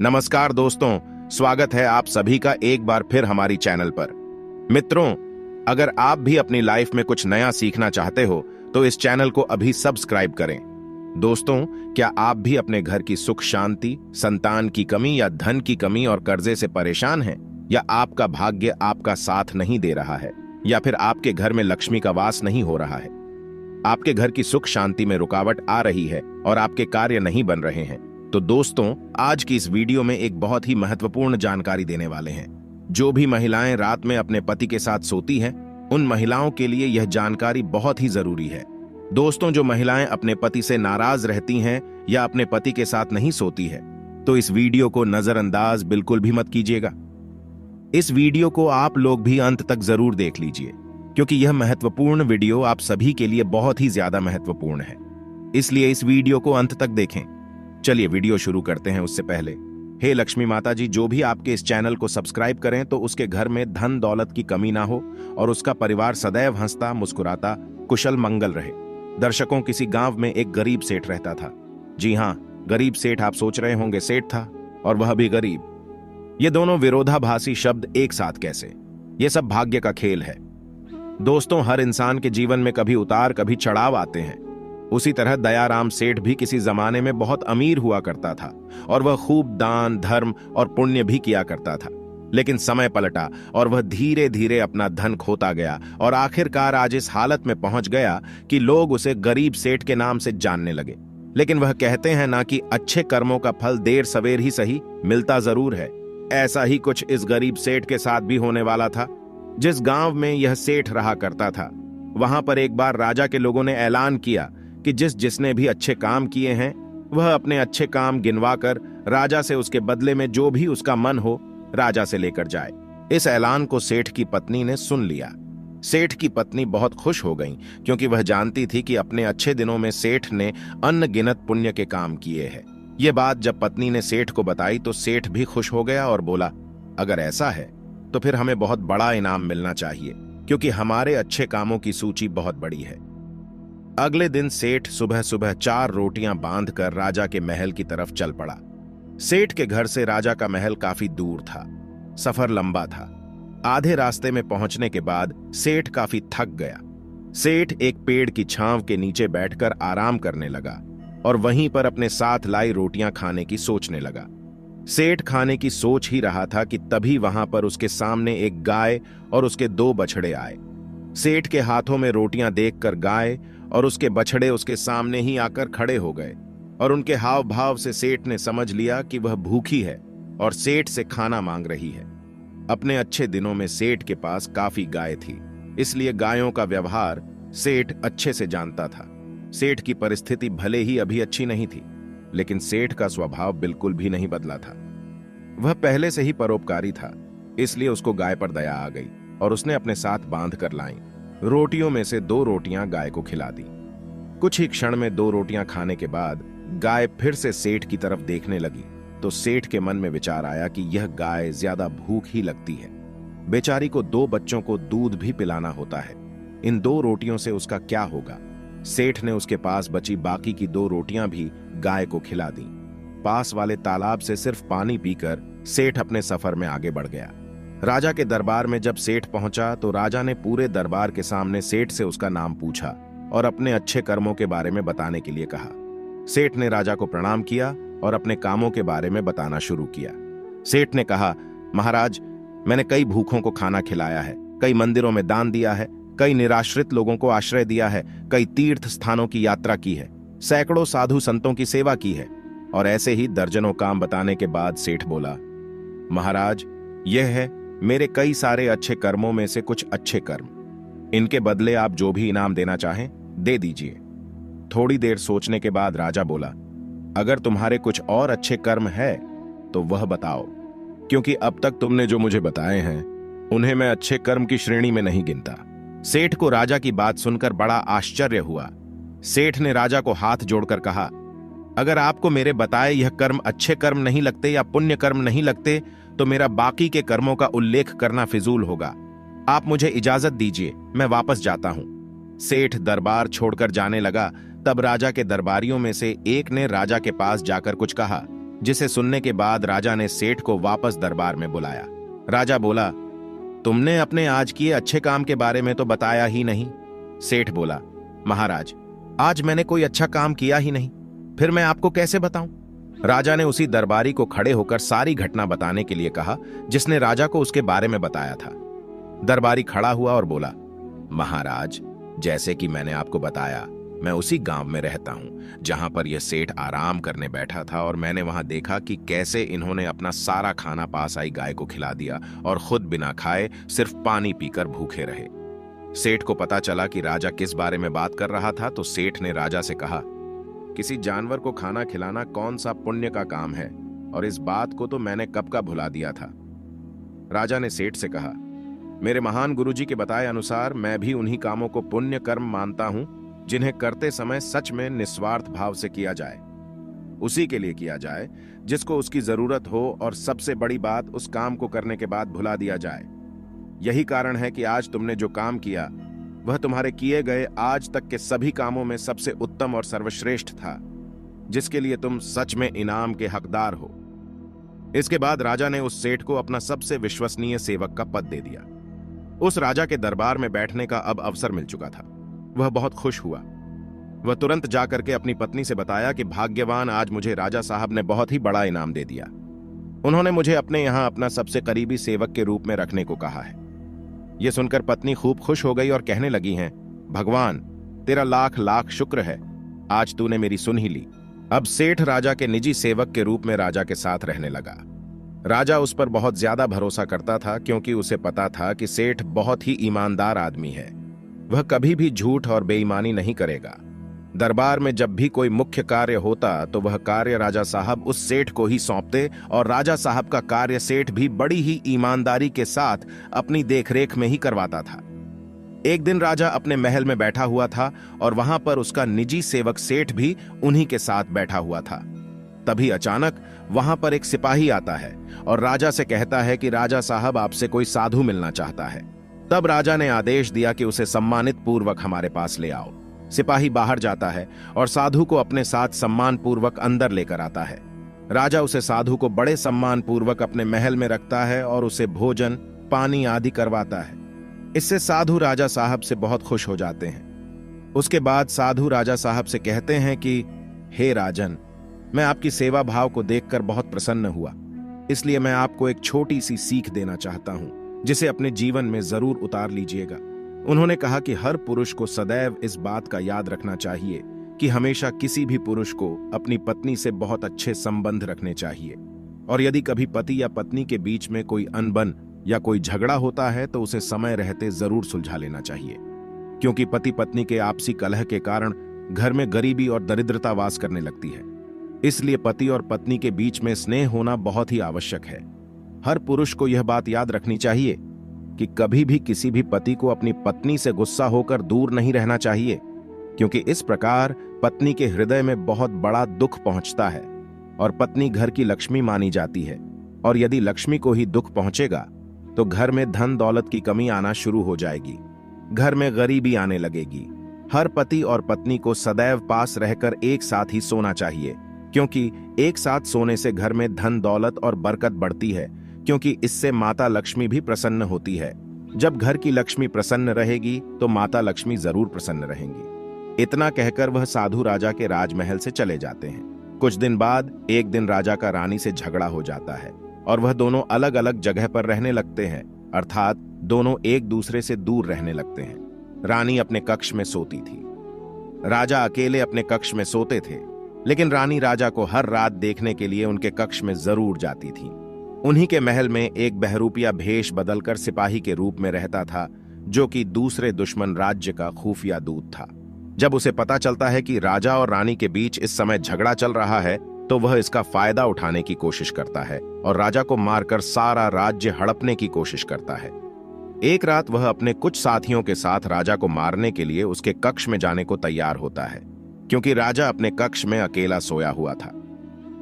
नमस्कार दोस्तों, स्वागत है आप सभी का एक बार फिर हमारी चैनल पर। मित्रों, अगर आप भी अपनी लाइफ में कुछ नया सीखना चाहते हो तो इस चैनल को अभी सब्सक्राइब करें। दोस्तों, क्या आप भी अपने घर की सुख शांति, संतान की कमी या धन की कमी और कर्जे से परेशान हैं? या आपका भाग्य आपका साथ नहीं दे रहा है? या फिर आपके घर में लक्ष्मी का वास नहीं हो रहा है? आपके घर की सुख शांति में रुकावट आ रही है और आपके कार्य नहीं बन रहे हैं? तो दोस्तों, आज की इस वीडियो में एक बहुत ही महत्वपूर्ण जानकारी देने वाले हैं। जो भी महिलाएं रात में अपने पति के साथ सोती हैं, उन महिलाओं के लिए यह जानकारी बहुत ही जरूरी है। दोस्तों, जो महिलाएं अपने पति से नाराज रहती हैं या अपने पति के साथ नहीं सोती है, तो इस वीडियो को नजरअंदाज बिल्कुल भी मत कीजिएगा। इस वीडियो को आप लोग भी अंत तक जरूर देख लीजिए, क्योंकि यह महत्वपूर्ण वीडियो आप सभी के लिए बहुत ही ज्यादा महत्वपूर्ण है। इसलिए इस वीडियो को अंत तक देखें। चलिए वीडियो शुरू करते हैं। उससे पहले, हे लक्ष्मी माता जी, जो भी आपके इस चैनल को सब्सक्राइब करें तो उसके घर में धन दौलत की कमी ना हो और उसका परिवार सदैव हंसता मुस्कुराता कुशल मंगल रहे। दर्शकों, किसी गांव में एक गरीब सेठ रहता था। जी हाँ, गरीब सेठ। आप सोच रहे होंगे, सेठ था और वह भी गरीब। ये दोनों विरोधाभासी शब्द एक साथ कैसे? ये सब भाग्य का खेल है। दोस्तों, हर इंसान के जीवन में कभी उतार कभी चढ़ाव आते हैं। उसी तरह दयाराम सेठ भी किसी जमाने में बहुत अमीर हुआ करता था और वह खूब दान धर्म और पुण्य भी किया करता था। लेकिन समय पलटा और वह धीरे धीरे अपना धन खोता गया और आखिरकार आज इस हालत में पहुंच गया कि लोग उसे गरीब सेठ के नाम से जानने लगे। लेकिन वह कहते हैं ना कि अच्छे कर्मों का फल देर सवेर ही सही, मिलता जरूर है। ऐसा ही कुछ इस गरीब सेठ के साथ भी होने वाला था। जिस गांव में यह सेठ रहा करता था, वहां पर एक बार राजा के लोगों ने ऐलान किया कि जिसने भी अच्छे काम किए हैं, वह अपने अच्छे काम गिनवा कर राजा से उसके बदले में जो भी उसका मन हो राजा से लेकर जाए। इस ऐलान को सेठ की पत्नी ने सुन लिया। सेठ की पत्नी बहुत खुश हो गई, क्योंकि वह जानती थी कि अपने अच्छे दिनों में सेठ ने अनगिनत पुण्य के काम किए हैं। ये बात जब पत्नी ने सेठ को बताई तो सेठ भी खुश हो गया और बोला, अगर ऐसा है तो फिर हमें बहुत बड़ा इनाम मिलना चाहिए, क्योंकि हमारे अच्छे कामों की सूची बहुत बड़ी है। अगले दिन सेठ सुबह सुबह 4 रोटियां बांधकर राजा के महल की तरफ चल पड़ा। सेठ के घर से राजा का महल काफी दूर था। सफर लंबा था। आधे रास्ते में पहुंचने के बाद सेठ काफी थक गया। सेठ एक पेड़ की छांव के नीचे बैठकर आराम करने लगा और वहीं पर अपने साथ लाई रोटियां खाने की सोचने लगा। सेठ खाने की सोच ही रहा था कि तभी वहां पर उसके सामने एक गाय और उसके 2 बछड़े आए। सेठ के हाथों में रोटियां देखकर गाय और उसके बछड़े उसके सामने ही आकर खड़े हो गए और उनके हाव भाव से सेठ ने समझ लिया कि वह भूखी है और सेठ से खाना मांग रही है। अपने अच्छे दिनों में सेठ के पास काफी गाय थी, इसलिए गायों का व्यवहार सेठ अच्छे से जानता था। सेठ की परिस्थिति भले ही अभी अच्छी नहीं थी, लेकिन सेठ का स्वभाव बिल्कुल भी नहीं बदला था। वह पहले से ही परोपकारी था, इसलिए उसको गाय पर दया आ गई और उसने अपने साथ बांध कर लाई। रोटियों में से 2 रोटियां गाय को खिला दी। कुछ ही क्षण में 2 रोटियां खाने के बाद गाय फिर से सेठ की तरफ देखने लगी तो सेठ के मन में विचार आया कि यह गाय ज्यादा भूख ही लगती है। बेचारी को 2 बच्चों को दूध भी पिलाना होता है। इन 2 रोटियों से उसका क्या होगा? सेठ ने उसके पास बची बाकी की 2 रोटियां भी गाय को खिला दी। पास वाले तालाब से सिर्फ पानी पीकर सेठ अपने सफर में आगे बढ़ गया। राजा के दरबार में जब सेठ पहुंचा तो राजा ने पूरे दरबार के सामने सेठ से उसका नाम पूछा और अपने अच्छे कर्मों के बारे में बताने के लिए कहा। सेठ ने राजा को प्रणाम किया और अपने कामों के बारे में बताना शुरू किया। सेठ ने कहा, महाराज, मैंने कई भूखों को खाना खिलाया है, कई मंदिरों में दान दिया है, कई निराश्रित लोगों को आश्रय दिया है, कई तीर्थ स्थानों की यात्रा की है, सैकड़ों साधु संतों की सेवा की है। और ऐसे ही दर्जनों काम बताने के बाद सेठ बोला, महाराज, यह है मेरे कई सारे अच्छे कर्मों में से कुछ अच्छे कर्म। इनके बदले आप जो भी इनाम देना चाहें दे दीजिए। थोड़ी देर सोचने के बाद राजा बोला, अगर तुम्हारे कुछ और अच्छे कर्म है तो वह बताओ, क्योंकि अब तक तुमने जो मुझे बताए हैं उन्हें मैं अच्छे कर्म की श्रेणी में नहीं गिनता। सेठ को राजा की बात सुनकर बड़ा आश्चर्य हुआ। सेठ ने राजा को हाथ जोड़कर कहा, अगर आपको मेरे बताए यह कर्म अच्छे कर्म नहीं लगते या पुण्य कर्म नहीं लगते तो मेरा बाकी के कर्मों का उल्लेख करना फिजूल होगा। आप मुझे इजाजत दीजिए, मैं वापस जाता हूं। सेठ दरबार छोड़कर जाने लगा। तब राजा के दरबारियों में से एक ने राजा के पास जाकर कुछ कहा। जिसे सुनने के बाद राजा ने सेठ को वापस दरबार में बुलाया। राजा बोला, तुमने अपने आज किए अच्छे काम के बारे में तो बताया ही नहीं। सेठ बोला, महाराज, आज मैंने कोई अच्छा काम किया ही नहीं, फिर मैं आपको कैसे बताऊं? राजा ने उसी दरबारी को खड़े होकर सारी घटना बताने के लिए कहा जिसने राजा को उसके बारे में बताया था। दरबारी खड़ा हुआ और बोला, महाराज, जैसे कि मैंने आपको बताया, मैं उसी गांव में रहता हूं जहां पर यह सेठ आराम करने बैठा था, और मैंने वहां देखा कि कैसे इन्होंने अपना सारा खाना पास आई गाय को खिला दिया और खुद बिना खाए सिर्फ पानी पीकर भूखे रहे। सेठ को पता चला कि राजा किस बारे में बात कर रहा था, तो सेठ ने राजा से कहा, किसी जानवर को खाना खिलाना कौन सा पुण्य का काम है, और इस बात को तो मैंने कब का भुला दिया था। राजा ने सेठ से कहा, मेरे महान गुरुजी के बताए अनुसार मैं भी उन्हीं कामों को पुण्य कर्म मानता हूं जिन्हें करते समय सच में निस्वार्थ भाव से किया जाए, उसी के लिए किया जाए जिसको उसकी जरूरत हो, और सबसे बड़ी बात, उस काम को करने के बाद भुला दिया जाए। यही कारण है कि आज तुमने जो काम किया वह तुम्हारे किए गए आज तक के सभी कामों में सबसे उत्तम और सर्वश्रेष्ठ था, जिसके लिए तुम सच में इनाम के हकदार हो। इसके बाद राजा ने उस सेठ को अपना सबसे विश्वसनीय सेवक का पद दे दिया। उस राजा के दरबार में बैठने का अब अवसर मिल चुका था। वह बहुत खुश हुआ। वह तुरंत जाकर के अपनी पत्नी से बताया कि भाग्यवान, आज मुझे राजा साहब ने बहुत ही बड़ा इनाम दे दिया। उन्होंने मुझे अपने यहां अपना सबसे करीबी सेवक के रूप में रखने को कहा है। यह सुनकर पत्नी खूब खुश हो गई और कहने लगी हैं, भगवान, तेरा लाख लाख शुक्र है, आज तूने मेरी सुन ही ली। अब सेठ राजा के निजी सेवक के रूप में राजा के साथ रहने लगा। राजा उस पर बहुत ज्यादा भरोसा करता था, क्योंकि उसे पता था कि सेठ बहुत ही ईमानदार आदमी है। वह कभी भी झूठ और बेईमानी नहीं करेगा। दरबार में जब भी कोई मुख्य कार्य होता तो वह कार्य राजा साहब उस सेठ को ही सौंपते, और राजा साहब का कार्य सेठ भी बड़ी ही ईमानदारी के साथ अपनी देखरेख में ही करवाता था। एक दिन राजा अपने महल में बैठा हुआ था, और वहां पर उसका निजी सेवक सेठ भी उन्हीं के साथ बैठा हुआ था। तभी अचानक वहां पर एक सिपाही आता है और राजा से कहता है कि राजा साहब, आपसे कोई साधु मिलना चाहता है। तब राजा ने आदेश दिया कि उसे सम्मानित पूर्वक हमारे पास ले आओ। सिपाही बाहर जाता है और साधु को अपने साथ सम्मान पूर्वक अंदर लेकर आता है। राजा उसे साधु को बड़े सम्मान पूर्वक अपने महल में रखता है और उसे भोजन, पानी आदि करवाता है। इससे साधु राजा साहब से बहुत खुश हो जाते हैं। उसके बाद साधु राजा साहब से कहते हैं कि हे राजन, मैं आपकी सेवा भाव को देखकर बहुत प्रसन्न हुआ, इसलिए मैं आपको एक छोटी सी सीख देना चाहता हूं, जिसे अपने जीवन में जरूर उतार लीजिएगा। उन्होंने कहा कि हर पुरुष को सदैव इस बात का याद रखना चाहिए कि हमेशा किसी भी पुरुष को अपनी पत्नी से बहुत अच्छे संबंध रखने चाहिए, और यदि कभी पति या पत्नी के बीच में कोई अनबन या कोई झगड़ा होता है तो उसे समय रहते जरूर सुलझा लेना चाहिए, क्योंकि पति पत्नी के आपसी कलह के कारण घर में गरीबी और दरिद्रता वास करने लगती है। इसलिए पति और पत्नी के बीच में स्नेह होना बहुत ही आवश्यक है। हर पुरुष को यह बात याद रखनी चाहिए कि कभी भी किसी भी पति को अपनी पत्नी से गुस्सा होकर दूर नहीं रहना चाहिए, क्योंकि इस प्रकार पत्नी के हृदय में बहुत बड़ा दुख पहुंचता है, और पत्नी घर की लक्ष्मी मानी जाती है, और यदि लक्ष्मी को ही दुख पहुंचेगा तो घर में धन दौलत की कमी आना शुरू हो जाएगी, घर में गरीबी आने लगेगी। हर पति और पत्नी को सदैव पास रहकर एक साथ ही सोना चाहिए, क्योंकि एक साथ सोने से घर में धन दौलत और बरकत बढ़ती है, क्योंकि इससे माता लक्ष्मी भी प्रसन्न होती है। जब घर की लक्ष्मी प्रसन्न रहेगी तो माता लक्ष्मी जरूर प्रसन्न रहेंगी। इतना कहकर वह साधु राजा के राजमहल से चले जाते हैं। कुछ दिन बाद एक दिन राजा का रानी से झगड़ा हो जाता है और वह दोनों अलग अलग जगह पर रहने लगते हैं, अर्थात दोनों एक दूसरे से दूर रहने लगते हैं। रानी अपने कक्ष में सोती थी, राजा अकेले अपने कक्ष में सोते थे, लेकिन रानी राजा को हर रात देखने के लिए उनके कक्ष में जरूर जाती थी। उन्हीं के महल में एक बहरूपिया भेष बदलकर सिपाही के रूप में रहता था, जो कि दूसरे दुश्मन राज्य का खुफिया दूत था। जब उसे पता चलता है कि राजा और रानी के बीच इस समय झगड़ा चल रहा है, तो वह इसका फायदा उठाने की कोशिश करता है और राजा को मारकर सारा राज्य हड़पने की कोशिश करता है। एक रात वह अपने कुछ साथियों के साथ राजा को मारने के लिए उसके कक्ष में जाने को तैयार होता है, क्योंकि राजा अपने कक्ष में अकेला सोया हुआ था।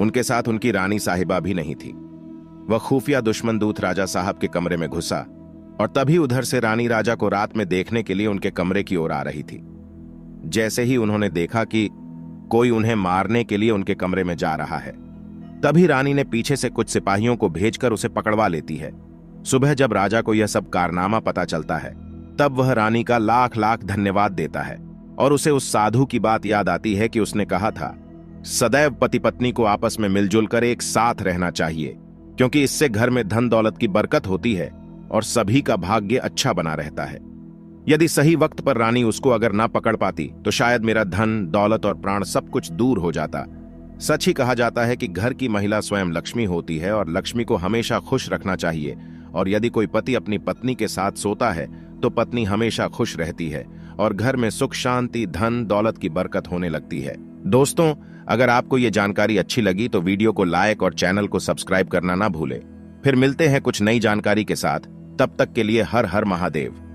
उनके साथ उनकी रानी साहिबा भी नहीं थी। वह खुफिया दुश्मन दूत राजा साहब के कमरे में घुसा, और तभी उधर से रानी राजा को रात में देखने के लिए उनके कमरे की ओर आ रही थी। जैसे ही उन्होंने देखा कि कोई उन्हें मारने के लिए उनके कमरे में जा रहा है, तभी रानी ने पीछे से कुछ सिपाहियों को भेजकर उसे पकड़वा लेती है। सुबह जब राजा को यह सब कारनामा पता चलता है, तब वह रानी का लाख लाख धन्यवाद देता है और उसे उस साधु की बात याद आती है कि उसने कहा था, सदैव पति पत्नी को आपस में मिलजुल कर एक साथ रहना चाहिए, क्योंकि इससे घर में धन दौलत की बरकत होती है और सभी का भाग्य अच्छा बना रहता है। यदि सही वक्त पर रानी उसको अगर ना पकड़ पाती तो शायद मेरा धन दौलत और प्राण सब कुछ दूर हो जाता। सच ही कहा जाता है कि घर की महिला स्वयं लक्ष्मी होती है और लक्ष्मी को हमेशा खुश रखना चाहिए, और यदि कोई पति अपनी पत्नी के साथ सोता है तो पत्नी हमेशा खुश रहती है और घर में सुख शांति धन दौलत की बरकत होने लगती है। दोस्तों, अगर आपको ये जानकारी अच्छी लगी तो वीडियो को लाइक और चैनल को सब्सक्राइब करना ना भूले। फिर मिलते हैं कुछ नई जानकारी के साथ, तब तक के लिए हर हर महादेव।